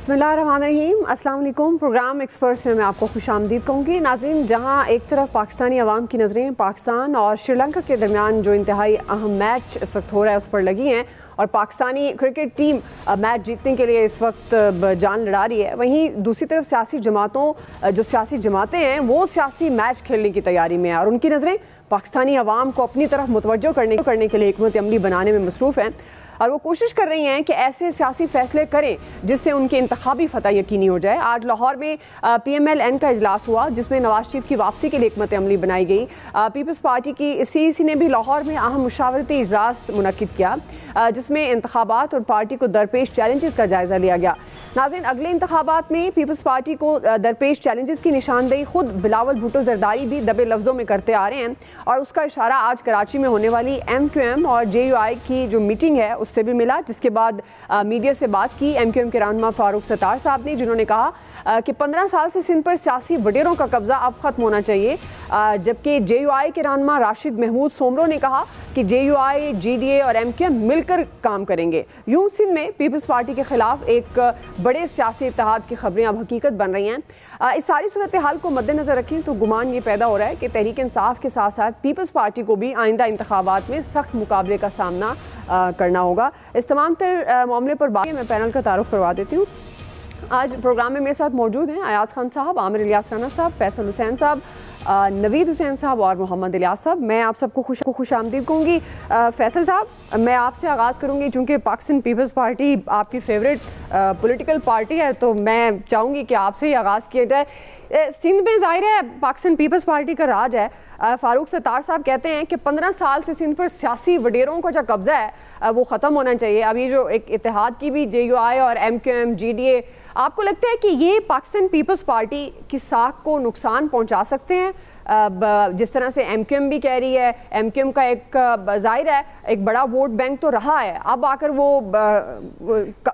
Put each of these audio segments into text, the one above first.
बिस्मिल्लाहिर्रहमानिर्रहीम, अस्सलाम वालेकुम। प्रोग्राम एक्सपर्ट्स में मैं आपको खुशामदीद कहूँगी। नाज़रीन, जहाँ एक तरफ पाकिस्तानी अवाम की नज़रें पाकिस्तान और श्रीलंका के दरमियान जो इंतहाई अहम मैच इस वक्त हो रहा है उस पर लगी हैं और पाकिस्तानी क्रिकेट टीम मैच जीतने के लिए इस वक्त जान लड़ा रही है, वहीं दूसरी तरफ सियासी जमातें हैं वो सियासी मैच खेलने की तैयारी में है और उनकी नज़रें पाकिस्तानी अवाम को अपनी तरफ मुतवज्जो करने के लिए हिकमत अमली बनाने में मसरूफ़ हैं और वो कोशिश कर रही हैं कि ऐसे सियासी फैसले करें जिससे उनके इंतखाबी फतह यकीनी हो जाए। आज लाहौर में PMLN का इजलास हुआ जिसमें नवाज शरीफ की वापसी के लिए हिकमत अमली बनाई गई। पीपल्स पार्टी की CEC ने भी लाहौर में अहम मुशावरती इजलास मुनक्किद किया जिसमें इंतखाबात और पार्टी को दरपेश चैलेंजेस का जायज़ा लिया गया। नाज़रीन, अगले इंतखाबात में पीपल्स पार्टी को दरपेश चैलेंजेस की निशानदेही खुद बिलावल भुट्टो जरदारी भी दबे लफ्ज़ों में करते आ रहे हैं और उसका इशारा आज कराची में होने वाली MQM और JUI की जो मीटिंग है उससे भी मिला, जिसके बाद मीडिया से बात की MQM के रहनुमा फारूक सत्तार साहब ने, जिन्होंने कहा कि 15 साल से सिंध पर सियासी वडेरों का कब्जा अब खत्म होना चाहिए। जबकि JUI के रहनुमा राशिद महमूद सोमरो ने कहा कि JUI, GDA और MQM मिलकर काम करेंगे। यूं सिंध में पीपल्स पार्टी के खिलाफ एक बड़े सियासी इत्तेहाद की खबरें अब हकीकत बन रही हैं। इस सारी सूरत हाल को मद्देनजर रखें तो गुमान ये पैदा हो रहा है कि तहरीक इंसाफ के साथ साथ पीपल्स पार्टी को भी आइंदा इंतखाबात में सख्त मुकाबले का सामना करना होगा। इस तमाम तर मामले पर बात मैं पैनल का तारुफ करवा देती हूँ। आज प्रोग्राम में मेरे साथ मौजूद हैं अयाज खान साहब, आमिर इलियास राना साहब, फैसल हुसैन साहब, नवीद हुसैन साहब और मोहम्मद इलियास साहब। मैं आप सबको खुशामदीद कहूँगी। फैसल साहब, मैं आपसे आगाज़ करूँगी, चूँकि पाकिस्तान पीपल्स पार्टी आपकी फेवरेट पॉलिटिकल पार्टी है तो मैं चाहूँगी कि आपसे ही आगाज़ किया जाए। सिंध में ज़ाहिर है पाकिस्तान पीपल्स पार्टी का राज है। फारूक सत्तार साहब कहते हैं कि 15 साल से सिंध पर सियासी वडेरों का जो कब्जा है वो ख़त्म होना चाहिए। अब ये जो एक इत्तेहाद की भी JUI और MQM, GDA, आपको लगता है कि ये पाकिस्तान पीपल्स पार्टी की साख को नुकसान पहुंचा सकते हैं? जिस तरह से MQM भी कह रही है, MQM का एक जाहिर है एक बड़ा वोट बैंक तो रहा है, अब आकर वो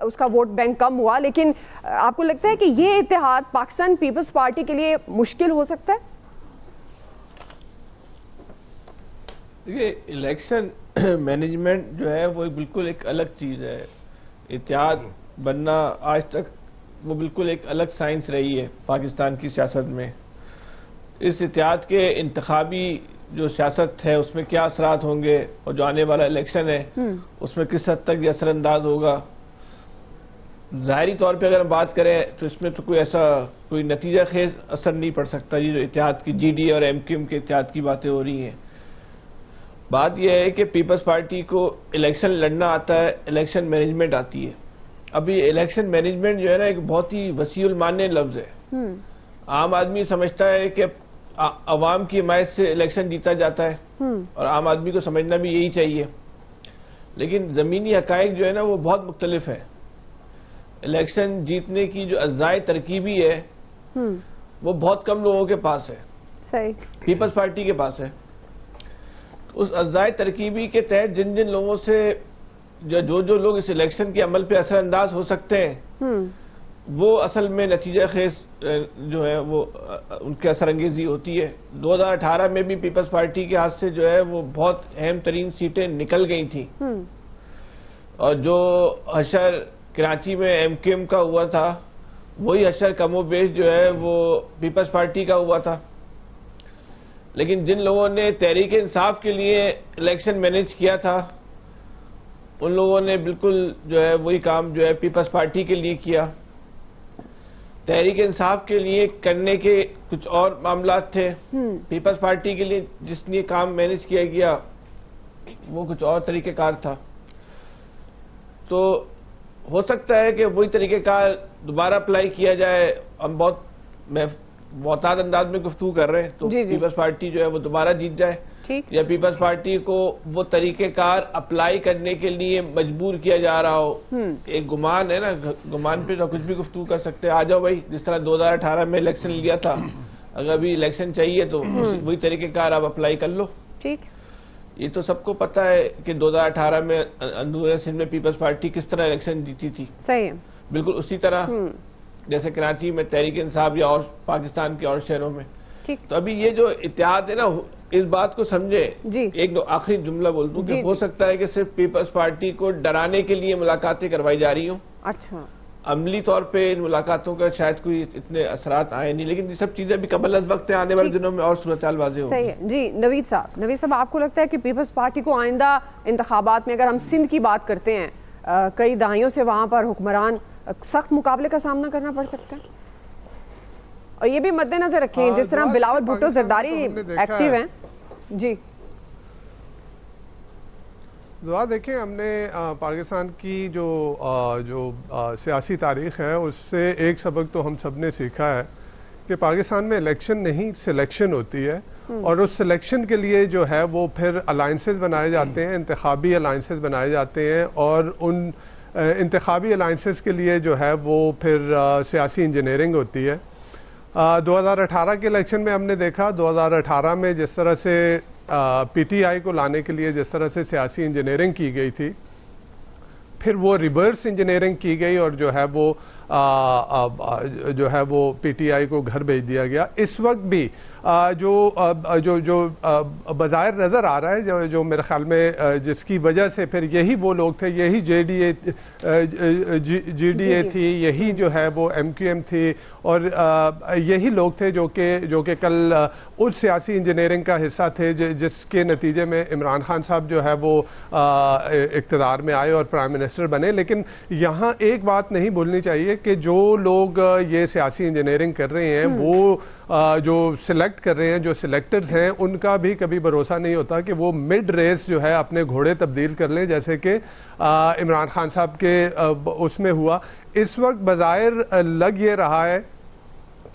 उसका वोट बैंक कम हुआ, लेकिन आपको लगता है कि ये इत्तेहाद पाकिस्तान पीपल्स पार्टी के लिए मुश्किल हो सकता है? देखिए, इलेक्शन मैनेजमेंट जो है वो बिल्कुल एक अलग चीज़ है। इत्तेहाद बनना आज तक वो बिल्कुल एक अलग साइंस रही है पाकिस्तान की सियासत में। इस इत्तेहाद के इंतखाबी जो सियासत है उसमें क्या असरात होंगे और जो आने वाला इलेक्शन है उसमें किस हद तक ये असरअंदाज होगा। ज़ाहिरी तौर पे अगर हम बात करें तो इसमें तो कोई नतीजा खेज असर नहीं पड़ सकता। ये जो इत्तेहाद की GDA और MQM के इत्तेहाद की बातें हो रही हैं, बात यह है कि पीपल्स पार्टी को इलेक्शन लड़ना आता है, इलेक्शन मैनेजमेंट आती है। अभी इलेक्शन मैनेजमेंट जो है ना एक बहुत ही वसीउल मान्य लफ्ज है। आम आदमी समझता है कि अवाम की हिमायत से इलेक्शन जीता जाता है और आम आदमी को समझना भी यही चाहिए, लेकिन ज़मीनी हकायक जो है ना वो बहुत मुख्तलिफ है। इलेक्शन जीतने की जो अज़ाए तरकीबी है वो बहुत कम लोगों के पास है, सही पीपल्स पार्टी के पास है। उस अज़ाए तरकीबी के तहत जिन जिन लोगों से जो लोग इस इलेक्शन के अमल पे असरअंदाज हो सकते हैं वो असल में नतीजा खेज जो है वो उनके असरअंगेजी होती है। 2018 में भी पीपल्स पार्टी के हाथ से जो है वो बहुत अहम तरीन सीटें निकल गई थी और जो हशर कराची में MQM का हुआ था वही हशर कमोबेश जो है वो पीपल्स पार्टी का हुआ था। लेकिन जिन लोगों ने तहरीक इंसाफ के लिए इलेक्शन मैनेज किया था उन लोगों ने बिल्कुल जो है वही काम जो है पीपल्स पार्टी के लिए किया। तहरीक इंसाफ के लिए करने के कुछ और मामलात थे, पीपल्स पार्टी के लिए जिसने काम मैनेज किया गया वो कुछ और तरीक़ेकार था। तो हो सकता है कि वही तरीक़ेकार दोबारा अप्लाई किया जाए। हम बहुत मोहतात अंदाज में गुफ्तगू कर रहे हैं तो पीपल्स पार्टी जो है वो दोबारा जीत जाए या पीपल्स पार्टी को वो तरीक़ेकार अप्लाई करने के लिए मजबूर किया जा रहा हो। एक गुमान है ना, गुमान पे तो कुछ भी गुफ्तगू कर सकते हैं। आ जाओ भाई, जिस तरह 2018 में इलेक्शन लिया था, अगर अभी इलेक्शन चाहिए तो वही तरीक़ेकार आप अप्लाई कर लो। ठीक, ये तो सबको पता है कि 2018 में अंदरूनी सिंध में पीपल्स पार्टी किस तरह इलेक्शन जीती थी। सही है, बिल्कुल उसी तरह जैसे कराची में तहरीक इंसाफ या और पाकिस्तान के और शहरों में। तो अभी ये जो इत्तेहाद है ना, इस बात को समझे। एक आखिरी जुमला बोल दूं कि हो सकता है कि सिर्फ पीपल्स पार्टी को डराने के लिए मुलाकातें करवाई जा रही हो। अच्छा, अमली तौर पे इन मुलाकातों का शायद कोई इतने असरात आए नहीं, लेकिन ये सब चीजें भी कबल अज़ वक्त है, आने वाले दिनों में और सूरत हाल वाज़ेह होगी। सही है जी। नवीद साहब, आपको लगता है कि पीपल्स पार्टी को आइंदा इंतखाबात में, अगर हम सिंध की बात करते हैं, कई दहाइयों से वहाँ पर हुक्मरान सख्त मुकाबले का सामना करना पड़ सकता है? और ये भी मद्देनजर रखें जिस तरह बिलावल भुट्टो जरदारी एक्टिव हैं जी। दुआ देखें, हमने पाकिस्तान की जो सियासी तारीख है उससे एक सबक तो हम सब ने सीखा है कि पाकिस्तान में इलेक्शन नहीं सिलेक्शन होती है, और उस सिलेक्शन के लिए जो है वो फिर अलाइंसेस बनाए जाते हैं, इंतखाबी अलाइंसेस बनाए जाते हैं, और उन इंतखाबी अलाइंसेस के लिए जो है वो फिर सियासी इंजीनियरिंग होती है। 2018 के इलेक्शन में हमने देखा, 2018 में जिस तरह से पीटीआई को लाने के लिए जिस तरह से सियासी इंजीनियरिंग की गई थी, फिर वो रिवर्स इंजीनियरिंग की गई और जो है वो पीटीआई को घर भेज दिया गया। इस वक्त भी जो बज़ाहिर नज़र आ रहा है, जो मेरे ख्याल में जिसकी वजह से फिर यही वो लोग थे, यही जीडीए थी, यही जो है वो एमक्यूएम थी, और यही लोग थे जो कि कल उस सियासी इंजीनियरिंग का हिस्सा थे जिसके नतीजे में इमरान खान साहब जो है वो इक़्तिदार में आए और प्राइम मिनिस्टर बने। लेकिन यहाँ एक बात नहीं भूलनी चाहिए कि जो लोग ये सियासी इंजीनियरिंग कर रहे हैं, वो जो सिलेक्ट कर रहे हैं, जो सिलेक्टर्स हैं, उनका भी कभी भरोसा नहीं होता कि वो मिड रेस जो है अपने घोड़े तब्दील कर लें, जैसे कि इमरान खान साहब के उसमें हुआ। इस वक्त बज़ाहिर लग ये रहा है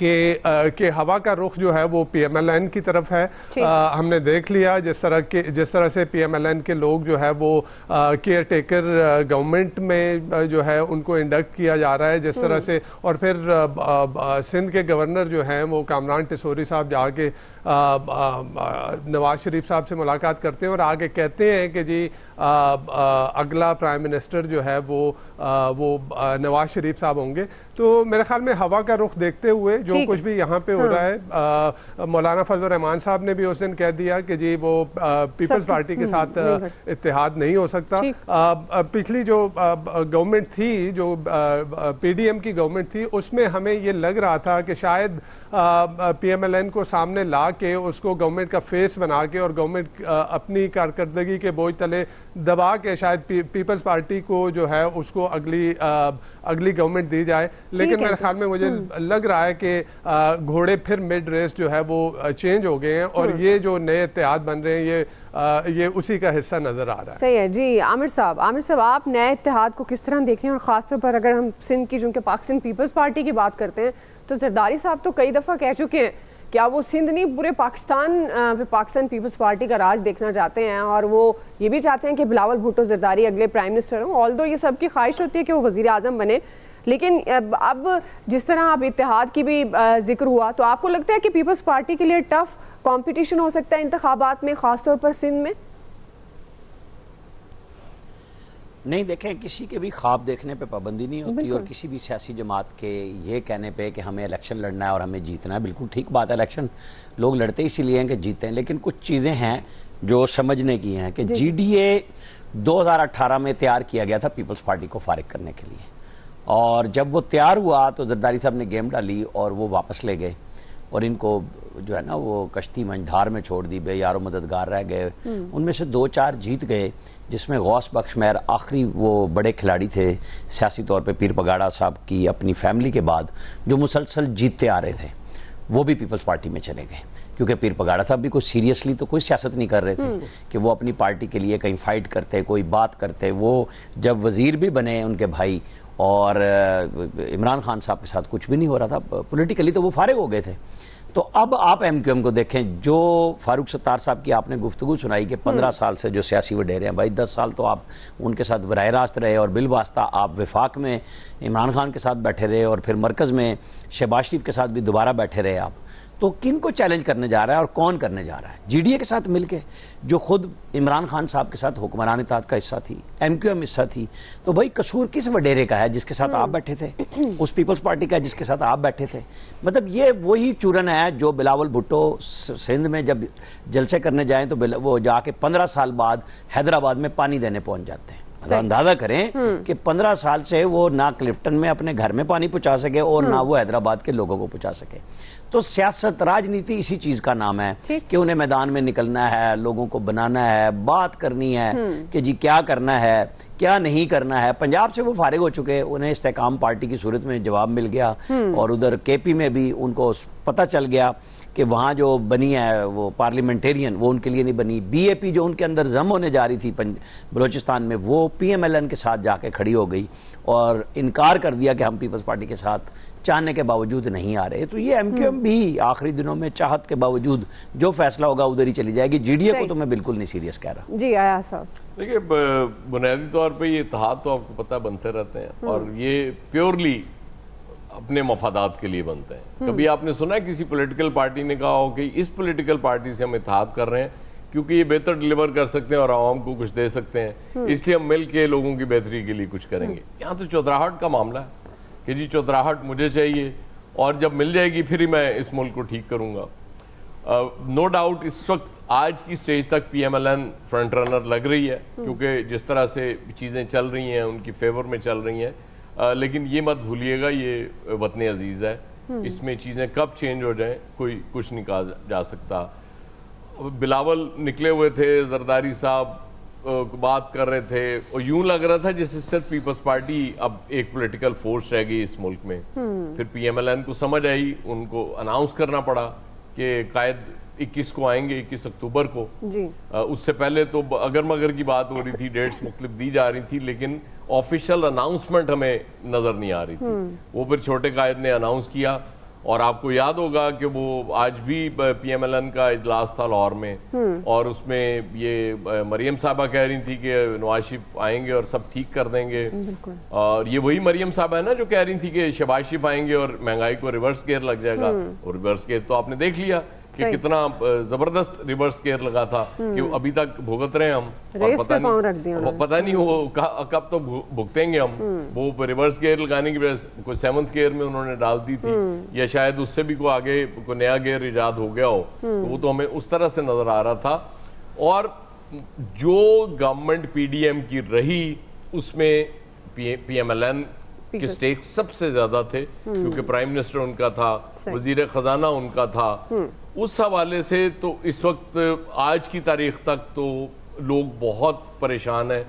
कि हवा का रुख जो है वो पीएमएलएन की तरफ है। हमने देख लिया जिस तरह से पीएमएलएन के लोग जो है वो केयर टेकर गवर्नमेंट में जो है उनको इंडक्ट किया जा रहा है, जिस तरह से, और फिर सिंध के गवर्नर जो हैं वो कामरान टिसोरी साहब जाके नवाज शरीफ साहब से मुलाकात करते हैं और आगे कहते हैं कि जी अगला प्राइम मिनिस्टर जो है वो नवाज शरीफ साहब होंगे। तो मेरे ख्याल में हवा का रुख देखते हुए जो कुछ भी यहाँ पे हो रहा है, मौलाना फजल रहमान साहब ने भी उस दिन कह दिया कि जी वो पीपल्स पार्टी के साथ इत्तेहाद नहीं हो सकता। पिछली जो गवर्नमेंट थी, जो पीडीएम की गवर्नमेंट थी, उसमें हमें ये लग रहा था कि शायद पीएमएलएन को सामने ला के उसको गवर्नमेंट का फेस बना के और गवर्नमेंट अपनी कारकर्दगी के बोझ तले दबा के शायद पीपल्स पार्टी को जो है उसको अगली गवर्नमेंट दी जाए। लेकिन मेरे ख्याल में मुझे लग रहा है कि घोड़े फिर मिड रेस जो है वो चेंज हो गए हैं, और ये जो नए इत्तेहाद बन रहे हैं ये उसी का हिस्सा नजर आ रहा है। सही है जी। आमिर साहब, आप नए इत्तेहाद को किस तरह देख रहे हैं, और खासतौर पर अगर हम सिंध की, जो कि पाकिस्तान पीपल्स पार्टी की बात करते हैं, तो जरदारी साहब तो कई दफ़ा कह चुके हैं क्या वो सिंध नहीं पूरे पाकिस्तान पीपल्स पार्टी का राज देखना चाहते हैं, और वो ये भी चाहते हैं कि बिलावल भुट्टो जरदारी अगले प्राइम मिनिस्टर हों। ऑल्दो ये सबकी ख्वाहिश होती है कि वो वज़ीर आज़म बने, लेकिन अब जिस तरह अब इत्तेहाद की भी जिक्र हुआ, तो आपको लगता है कि पीपल्स पार्टी के लिए टफ कंपटीशन हो सकता है इंतखाबात में, खासतौर पर सिंध में? नहीं, देखें, किसी के भी ख्वाब देखने पे पाबंदी नहीं होती, और किसी भी सियासी जमात के ये कहने पे कि हमें इलेक्शन लड़ना है और हमें जीतना है, बिल्कुल ठीक बात है। इलेक्शन लोग लड़ते इसीलिए हैं कि जीते हैं, लेकिन कुछ चीज़ें हैं जो समझने की हैं कि जीडीए 2018 में तैयार किया गया था पीपल्स पार्टी को फारिग करने के लिए, और जब वो तैयार हुआ तो जरदारी साहब ने गेम डाली और वो वापस ले गए, और इनको जो है ना वो कश्ती मंझधार में छोड़ दी, बेयारो मददगार रह गए। उनमें से 2-4 जीत गए, जिसमें गौस बख्श मेहर आखिरी वो बड़े खिलाड़ी थे सियासी तौर पे पीर पगाड़ा साहब की अपनी फैमिली के बाद, जो मुसलसल जीतते आ रहे थे, वो भी पीपल्स पार्टी में चले गए, क्योंकि पीर पगाड़ा साहब भी कोई सीरियसली तो कोई सियासत नहीं कर रहे थे कि वो अपनी पार्टी के लिए कहीं फाइट करते, कोई बात करते। वो जब वजीर भी बने उनके भाई, और इमरान खान साहब के साथ कुछ भी नहीं हो रहा था पॉलिटिकली, तो वो फारिग हो गए थे। तो अब आप एमक्यूएम को देखें, जो फारूक सत्तार साहब की आपने गुफ्तगू सुनाई कि 15 साल से जो सियासी वडेरे हैं, भाई 10 साल तो आप उनके साथ बराह रास्त रहे, और बिलवास्ता आप वफाक में इमरान खान के साथ बैठे रहे, और फिर मरकज़ में शहबाज शरीफ के साथ भी दोबारा बैठे रहे आप। तो किन को चैलेंज करने जा रहा है और कौन करने जा रहा है? जीडीए के साथ मिलके, जो खुद इमरान खान साहब के साथ हुक्मरान इत्तेहाद का हिस्सा थी, एमक्यूएम हिस्सा थी। तो भाई कसूर किस वडेरे का है जिसके साथ आप बैठे थे, उस पीपल्स पार्टी का जिसके साथ आप बैठे थे? मतलब ये वही चूरन है जो बिलावल भुट्टो सिंध में जब जलसे करने जाएं तो वो जाके 15 साल बाद हैदराबाद में पानी देने पहुंच जाते हैं। अंदाजा करें कि 15 साल से वो ना क्लिफ्टन में अपने घर में पानी पहुंचा सके और ना वो हैदराबाद के लोगों को पहुंचा सके। तो सियासत, राजनीति इसी चीज का नाम है कि उन्हें मैदान में निकलना है, लोगों को बनाना है, बात करनी है कि जी क्या करना है, क्या नहीं करना है। पंजाब से वो फारिग हो चुके, उन्हें इस्तेकाम पार्टी की सूरत में जवाब मिल गया और उधर केपी में भी उनको पता चल गया कि वहाँ जो बनी है वो पार्लियामेंटेरियन, वो उनके लिए नहीं बनी। बीएपी जो उनके अंदर जम होने जा रही थी बलोचिस्तान में, वो पीएमएलएन के साथ जाके खड़ी हो गई और इनकार कर दिया कि हम पीपल्स पार्टी के साथ चाहने के बावजूद नहीं आ रहे। तो ये एमक्यूएम भी आखिरी दिनों में चाहत के बावजूद जो फैसला होगा उधर ही चली जाएगी। जीडीए को तो मैं बिल्कुल नहीं सीरियस कह रहा। जी आया साहब, देखिए बुनियादी तौर पे ये इत्तेहाद तो आपको पता बनते रहते हैं और ये प्योरली अपने मफादात के लिए बनते हैं। कभी आपने सुना है किसी पॉलिटिकल पार्टी ने कहा हो कि इस पॉलिटिकल पार्टी से हम इत्तेहाद कर रहे हैं क्योंकि ये बेहतर डिलीवर कर सकते हैं और आवाम को कुछ दे सकते हैं, इसलिए हम मिल के लोगों की बेहतरी के लिए कुछ करेंगे। यहाँ तो चौधराहट का मामला है कि जी चौधराहट मुझे चाहिए और जब मिल जाएगी फिर ही मैं इस मुल्क को ठीक करूँगा। नो डाउट इस वक्त आज की स्टेज तक पीएमएलएन फ्रंट रनर लग रही है क्योंकि जिस तरह से चीज़ें चल रही हैं उनकी फेवर में चल रही हैं। लेकिन ये मत भूलिएगा ये वतन अजीज़ है, इसमें चीज़ें कब चेंज हो जाएं कोई कुछ नहीं कहा जा सकता। बिलावल निकले हुए थे, जरदारी साहब बात कर रहे थे और यूं लग रहा था जैसे सिर्फ पीपल्स पार्टी अब एक पॉलिटिकल फोर्स रह गई इस मुल्क में। फिर पीएमएलएन को समझ आई, उनको अनाउंस करना पड़ा कि कायद 21 को आएंगे, 21 अक्टूबर को जी। उससे पहले तो अगर मगर की बात हो रही थी, डेट्स मुख्तलिफ दी जा रही थी, लेकिन ऑफिशियल अनाउंसमेंट हमें नजर नहीं आ रही थी। वो फिर छोटे कायद ने अनाउंस किया और आपको याद होगा कि वो आज भी पीएमएलएन का इजलास था लाहौर में और उसमें ये मरियम साहबा कह रही थी कि नवाज शरीफ आएंगे और सब ठीक कर देंगे। और ये वही मरियम साहबा है ना जो कह रही थी कि शहबाज शरीफ आएंगे और महंगाई को रिवर्स गेयर लग जाएगा। और रिवर्स गेयर तो आपने देख लिया कि कितना जबरदस्त रिवर्स गेयर लगा था कि अभी तक भुगत रहे हैं हम और पता नहीं वो कब तो भुगतेंगे हम। वो रिवर्स गेयर लगाने की वजह कोई 7th गियर में उन्होंने डाल दी थी या शायद उससे भी कोई आगे कोई नया गेयर इजाद हो गया हो, तो वो तो हमें उस तरह से नजर आ रहा था। और जो गवर्नमेंट पीडीएम की रही उसमें पीएमएलएन के स्टेक सबसे ज्यादा थे क्योंकि प्राइम मिनिस्टर उनका था, वजीर खजाना उनका था। उस हवाले से तो इस वक्त आज की तारीख तक तो लोग बहुत परेशान हैं।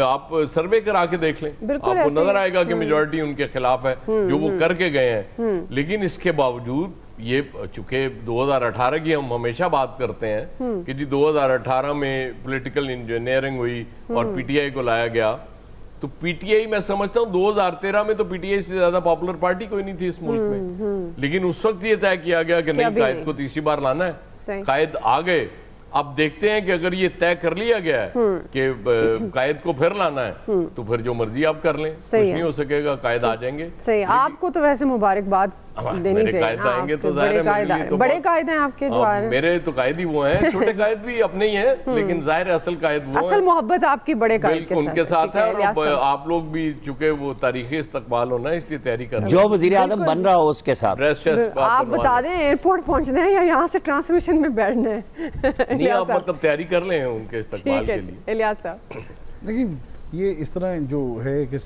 आप सर्वे करा के देख लें, आपको नजर आएगा कि मेजॉरिटी उनके खिलाफ है जो वो करके गए हैं। लेकिन इसके बावजूद ये चूंकि 2018 की हम हमेशा बात करते हैं कि जी 2018 में पॉलिटिकल इंजीनियरिंग हुई और पीटीआई को लाया गया, तो पीटीआई मैं समझता हूँ 2013 में तो पीटीआई से ज्यादा पॉपुलर पार्टी कोई नहीं थी इस मुल्क में। लेकिन उस वक्त ये तय किया गया कि नहीं, कायद को तीसरी बार लाना है। कायद आ गए। अब देखते हैं कि अगर ये तय कर लिया गया है कि कायद को फिर लाना है तो फिर जो मर्जी आप कर लें, कुछ नहीं हो सकेगा, कायद आ जाएंगे। सही, आपको तो वैसे मुबारकबाद देनी चाहिए। कायद आएंगे तो जाहिर है तो बड़े कायद हैं आपके जो आ रहे हैं। मेरे तो कायद ही वो हैं, छोटे कायद भी अपने ही हैं, लेकिन जाहिर है असल कायद वो असल मोहब्बत आपकी बड़े कायद के उनके साथ है। और आप लोग भी चूंकि वो तारीखी इस्तकबाल होना है इसलिए तैयारी कर रहे हैं। जो वजीर आज़म बन रहा हो उसके साथ आप बता दें एयरपोर्ट पहुंचना है या यहाँ से ट्रांसमिशन में बैठना है। नहीं, आप मतलब तैयारी कर लें उनके इस्तकबाल के लिए। इलियास साहब, लेकिन ये इस तरह जो है कि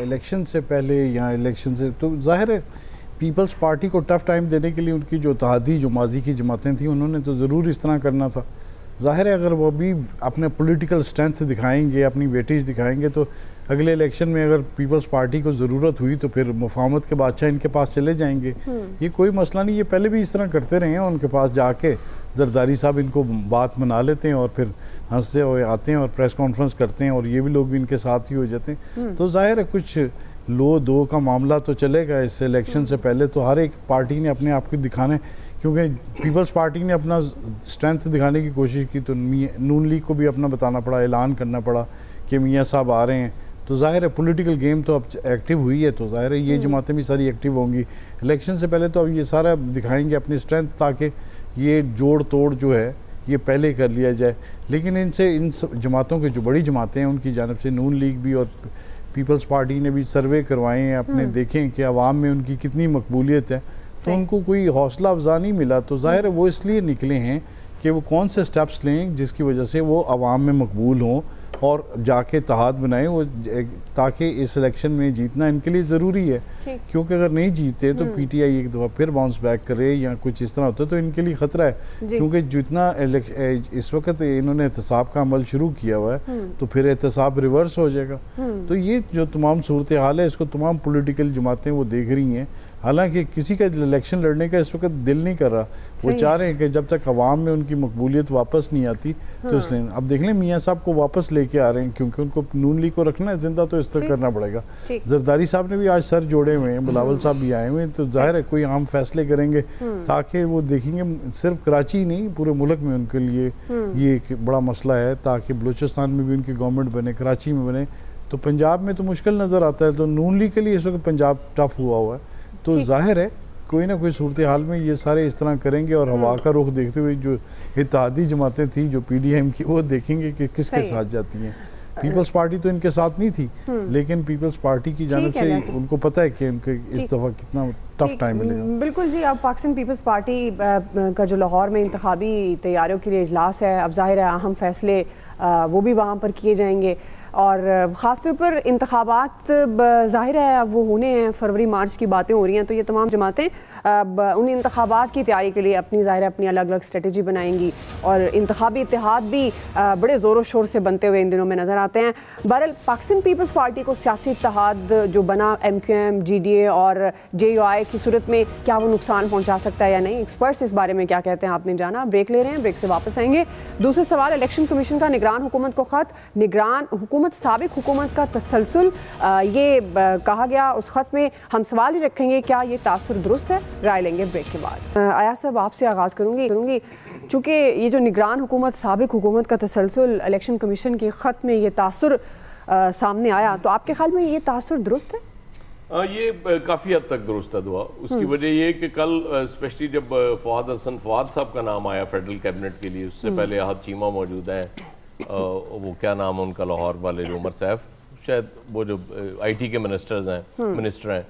इलेक्शन से पहले या इलेक्शन से तो जाहिर है पीपल्स पार्टी को टफ टाइम देने के लिए उनकी जो इत्तेहादी जो माजी की जमातें थी उन्होंने तो ज़रूर इस तरह करना था। जाहिर है अगर वो भी अपने पॉलिटिकल स्ट्रेंथ दिखाएंगे, अपनी वेटेज दिखाएंगे, तो अगले इलेक्शन में अगर पीपल्स पार्टी को ज़रूरत हुई तो फिर मुफाहमत के बादशाह इनके पास चले जाएंगे। ये कोई मसला नहीं, ये पहले भी इस तरह करते रहे हैं। उनके पास जाके जरदारी साहब इनको बात मना लेते हैं और फिर हंसते हुए आते हैं और प्रेस कॉन्फ्रेंस करते हैं और ये भी लोग भी इनके साथ ही हो जाते हैं। तो जाहिर है कुछ लो दो का मामला तो चलेगा इस इलेक्शन से पहले। तो हर एक पार्टी ने अपने आप को दिखाने, क्योंकि पीपल्स पार्टी ने अपना स्ट्रेंथ दिखाने की कोशिश की तो नून लीग को भी अपना बताना पड़ा, ऐलान करना पड़ा कि मियाँ साहब आ रहे हैं। तो जाहिर है पॉलिटिकल गेम तो अब एक्टिव हुई है, तो जाहिर है ये जमातें भी सारी एक्टिव होंगी इलेक्शन से पहले। तो अब ये सारा दिखाएंगे अपनी स्ट्रेंथ ताकि ये जोड़ तोड़ जो है ये पहले कर लिया जाए। लेकिन इनसे इन जमातों के जो बड़ी जमातें हैं उनकी जानब से नून लीग भी और पीपल्स पार्टी ने भी सर्वे करवाए हैं अपने, देखें कि अवाम में उनकी कितनी मकबूलियत है। तो उनको कोई हौसला अफजा नहीं मिला, तो जाहिर है वो इसलिए निकले हैं कि वो कौन से स्टेप्स लें जिसकी वजह से वो अवाम में मकबूल हों और जाके इत्तेहाद बनाएं वो, ताकि इस इलेक्शन में जीतना इनके लिए ज़रूरी है, क्योंकि अगर नहीं जीते तो पीटीआई एक दफ़ा फिर बाउंस बैक करे या कुछ इस तरह होता है तो इनके लिए ख़तरा है, क्योंकि जितना इस वक्त इन्होंने एहतसाब का अमल शुरू किया हुआ है तो फिर एहतसाब रिवर्स हो जाएगा। तो ये जो तमाम सूरत हाल है इसको तमाम पॉलिटिकल जमातें वो देख रही हैं, हालांकि किसी का इलेक्शन लड़ने का इस वक्त दिल नहीं कर रहा, वो चाह रहे हैं कि जब तक अवाम में उनकी मकबूलियत वापस नहीं आती तो इसलिए अब देख लें मियाँ साहब को वापस लेके आ रहे हैं, क्योंकि उनको नून लीग को रखना है जिंदा, तो इस तरह करना पड़ेगा। जरदारी साहब ने भी आज सर जोड़े हुए हैं, बिलावल साहब भी आए हुए हैं, तो जाहिर है कोई आम फैसले करेंगे ताकि वो देखेंगे सिर्फ कराची नहीं पूरे मुल्क में उनके लिए ये एक बड़ा मसला है, ताकि बलूचिस्तान में भी उनकी गवर्नमेंट बने, कराची में बने, तो पंजाब में तो मुश्किल नज़र आता है। तो नून लीग के लिए इस वक्त पंजाब टफ हुआ है, तो जाहिर है कोई ना कोई सूरत हाल में ये सारे इस तरह करेंगे और हवा का रुख देखते हुए जो इत्तेहादी जमातें थी जो पीडीएम की, वो देखेंगे कि किसके साथ जाती हैं। पीपल्स पार्टी तो इनके साथ नहीं थी, लेकिन पीपल्स पार्टी की जानिब से उनको पता है कि उनके इस दफ़ा कितना टफ टाइम मिलेगा। बिल्कुल जी। अब पाकिस्तान पीपल्स पार्टी का जो लाहौर में इंतखाबी तैयारियों के लिए इजलास है, अब जाहिर है अहम फैसले वो भी वहाँ पर किए जाएंगे, और ख़ास तौर पर इंतखाबात ज़ाहिर है अब वो होने हैं, फरवरी मार्च की बातें हो रही हैं, तो ये तमाम जमातें उन इंतखाबात की तैयारी के लिए अपनी ज़ाहिर अपनी अलग अलग स्ट्रेटजी बनाएंगी, और इंतखाबी इत्तेहाद भी बड़े ज़ोरों शोर से बनते हुए इन दिनों में नज़र आते हैं। बहरहाल पाकिस्तान पीपल्स पार्टी को सियासी इत्तेहाद जो बना MQM, GDA और JUI की सूरत में क्या वो नुकसान पहुँचा सकता है या नहीं, एक्सपर्ट्स इस बारे में क्या कहते हैं आपने जाना। ब्रेक ले रहे हैं, ब्रेक से वापस आएंगे। दूसरा सवाल, इलेक्शन कमीशन का निगरान हुकूमत को ख़त, निगरान हुकूमत साबिक हुकूमत का तसलसल, ये कहा गया उस ख़त में। हम सवाल ही रखेंगे क्या ये तासुर दुरुस्त है, राय लेंगे ब्रेक के बाद। आया साहब आपसे आगाज़ करूँगी चूँकि ये जो निगरान हुकूमत साबिक हुकूमत का तसलसल इलेक्शन कमीशन के ख़त में ये तासुर सामने आया, तो आपके ख्याल में ये तासुर दुरुस्त है? ये काफ़ी हद तक दुरुस्त है दुआ। उसकी वजह ये कि कल स्पेशली जब फवाद हसन फवाद साहब का नाम आया फेडरल कैबिनेट के लिए, उससे पहले अहद चीमा मौजूद हैं, वो क्या नाम है उनका लाहौर वाले जो उमर सैफ, शायद वो जो IT के मिनिस्टर हैं,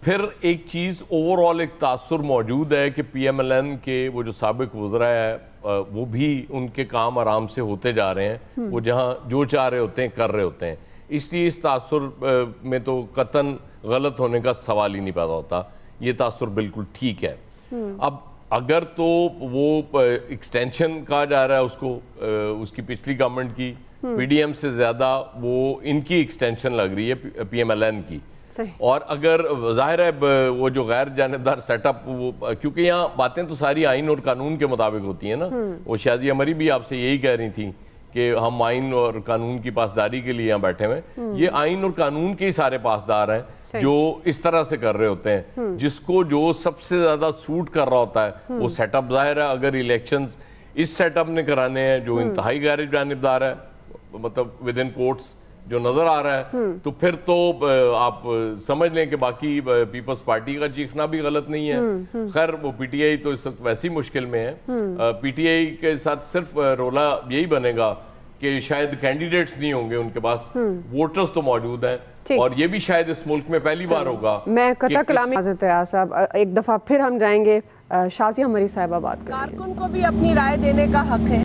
फिर एक चीज़ ओवरऑल एक तासुर मौजूद है कि PMLN के वो जो साबिक वज़रा है वो भी उनके काम आराम से होते जा रहे हैं, वो जहाँ जो चाह रहे होते हैं कर रहे होते हैं, इसलिए इस तासुर में तो कतन गलत होने का सवाल ही नहीं पैदा होता। ये तासुर बिल्कुल ठीक है। अब अगर तो वो एक्सटेंशन कहा जा रहा है उसको, उसकी पिछली गवर्नमेंट की PDM से ज़्यादा वो इनकी एक्सटेंशन लग रही है PMLN की, और अगर जाहिर है वो जो गैर जानिबदार सेटअप, वो क्योंकि यहाँ बातें तो सारी आइन और कानून के मुताबिक होती हैं ना, वो शाजिया मरी भी आपसे यही कह रही थी कि हम आइन और कानून की पासदारी के लिए यहाँ बैठे हुए, ये आइन और कानून के ही सारे पासदार हैं जो इस तरह से कर रहे होते हैं, जिसको जो सबसे ज़्यादा सूट कर रहा होता है वो सेटअप। जाहिर है अगर इलेक्शंस इस सेटअप ने कराने हैं जो इंतहाई गैर जानिबदार है, मतलब विद इन कोर्ट्स जो नजर आ रहा है, तो फिर तो आप समझ लें कि बाकी पीपल्स पार्टी का चीखना भी गलत नहीं है। खैर वो PTI तो इस वक्त वैसी मुश्किल में है, PTI के साथ सिर्फ रोला यही बनेगा कि शायद कैंडिडेट्स नहीं होंगे उनके पास, वोटर्स तो मौजूद हैं, और ये भी शायद इस मुल्क में पहली बार होगा। मैं कथा कलामी साहब एक दफा फिर हम जाएंगे, शाजिया मरी साहिबा बात करेंगे। कारकुन को भी अपनी राय देने का हक है।